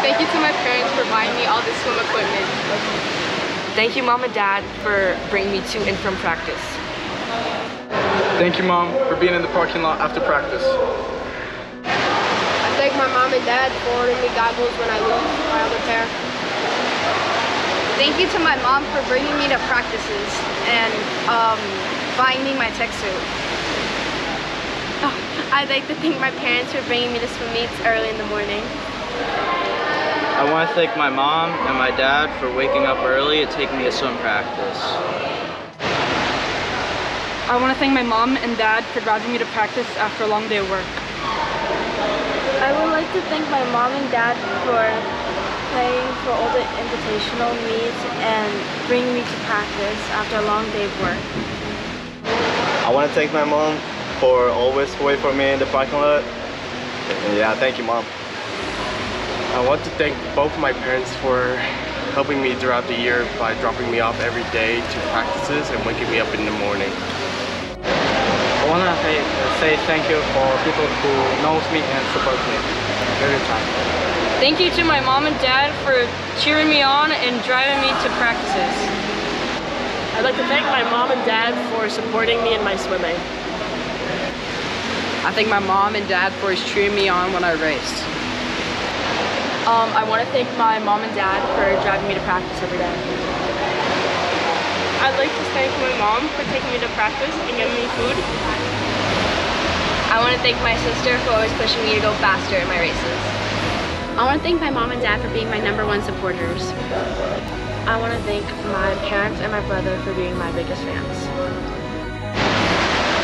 Thank you to my parents for buying me all this swim equipment. Thank you, Mom and Dad, for bringing me to and from practice. Thank you, Mom, for being in the parking lot after practice. I thank my mom and dad for ordering me goggles when I lose my other pair. Thank you to my mom for bringing me to practices and buying me my tech suit. Oh, I'd like to thank my parents for bringing me to swim meets early in the morning. I want to thank my mom and my dad for waking up early and taking me to swim practice. I want to thank my mom and dad for driving me to practice after a long day of work. I would like to thank my mom and dad for paying for all the invitational meets and bringing me to practice after a long day of work. I want to thank my mom for always waiting for me in the parking lot. And yeah, thank you, Mom. I want to thank both my parents for helping me throughout the year by dropping me off every day to practices and waking me up in the morning. I want to say thank you for people who knows me and support me every time. Thank you to my mom and dad for cheering me on and driving me to practices. I'd like to thank my mom and dad for supporting me in my swimming. I thank my mom and dad for cheering me on when I raced. I want to thank my mom and dad for driving me to practice every day. I'd like to thank my mom for taking me to practice and giving me food. I want to thank my sister for always pushing me to go faster in my races. I want to thank my mom and dad for being my #1 supporters. I want to thank my parents and my brother for being my biggest fans.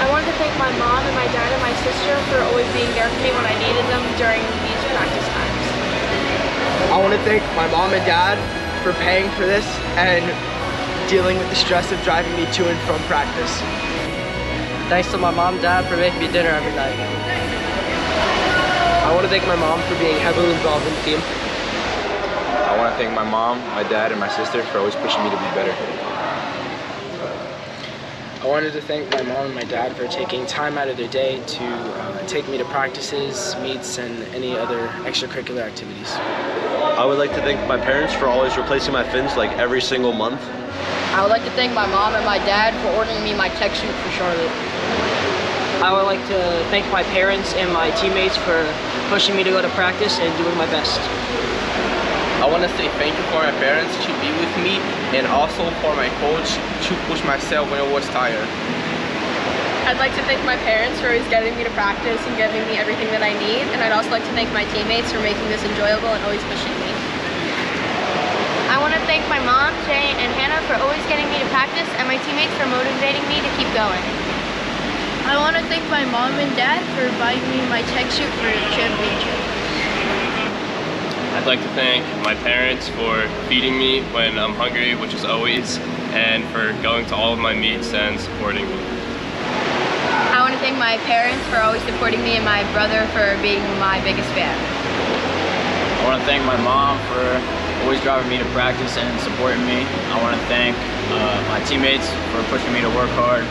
I want to thank my mom and my dad and my sister for always being there for me when I needed them during these practice times. I want to thank my mom and dad for paying for this and dealing with the stress of driving me to and from practice. Thanks to my mom and dad for making me dinner every night. I want to thank my mom for being heavily involved in the team. I want to thank my mom, my dad, and my sister for always pushing me to be better. I wanted to thank my mom and my dad for taking time out of their day to take me to practices, meets, and any other extracurricular activities. I would like to thank my parents for always replacing my fins like every single month. I would like to thank my mom and my dad for ordering me my tech suit for Charlotte. I would like to thank my parents and my teammates for pushing me to go to practice and doing my best. I want to say thank you for my parents to be with me and also for my coach to push myself when I was tired. I'd like to thank my parents for always getting me to practice and giving me everything that I need. And I'd also like to thank my teammates for making this enjoyable and always pushing me. I want to thank my mom, Jay, and Hannah for always getting me to practice and my teammates for motivating me to keep going. I want to thank my mom and dad for buying me my tech suit for the championship. I'd like to thank my parents for feeding me when I'm hungry, which is always, and for going to all of my meets and supporting me. I want to thank my parents for always supporting me and my brother for being my biggest fan. I want to thank my mom for always driving me to practice and supporting me. I want to thank my teammates for pushing me to work hard,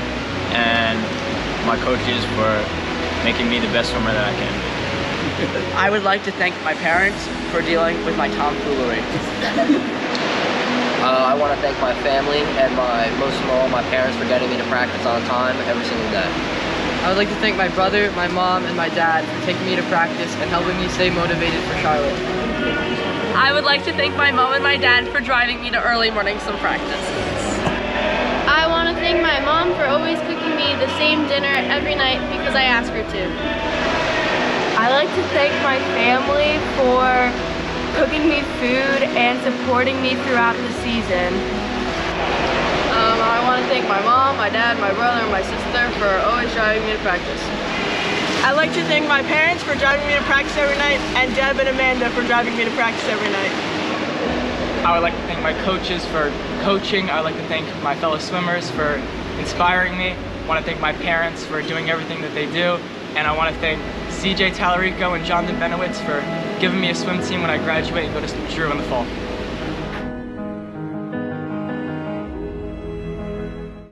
and my coaches for making me the best swimmer that I can be. I would like to thank my parents for dealing with my tomfoolery. I want to thank my family and most of all, my parents for getting me to practice on time every single day. I would like to thank my brother, my mom, and my dad for taking me to practice and helping me stay motivated for Charlotte. I would like to thank my mom and my dad for driving me to early morning swim practices. I want to thank my mom for always cooking me the same dinner every night because I ask her to. I'd like to thank my family for cooking me food and supporting me throughout the season. I want to thank my mom, my dad, my brother, and my sister for always driving me to practice. I'd like to thank my parents for driving me to practice every night, and Deb and Amanda for driving me to practice every night. I would like to thank my coaches for coaching. I would like to thank my fellow swimmers for inspiring me. I want to thank my parents for doing everything that they do. And I want to thank CJ Tallarico and Jonathan Benowitz for giving me a swim team when I graduate and go to Drew in the fall.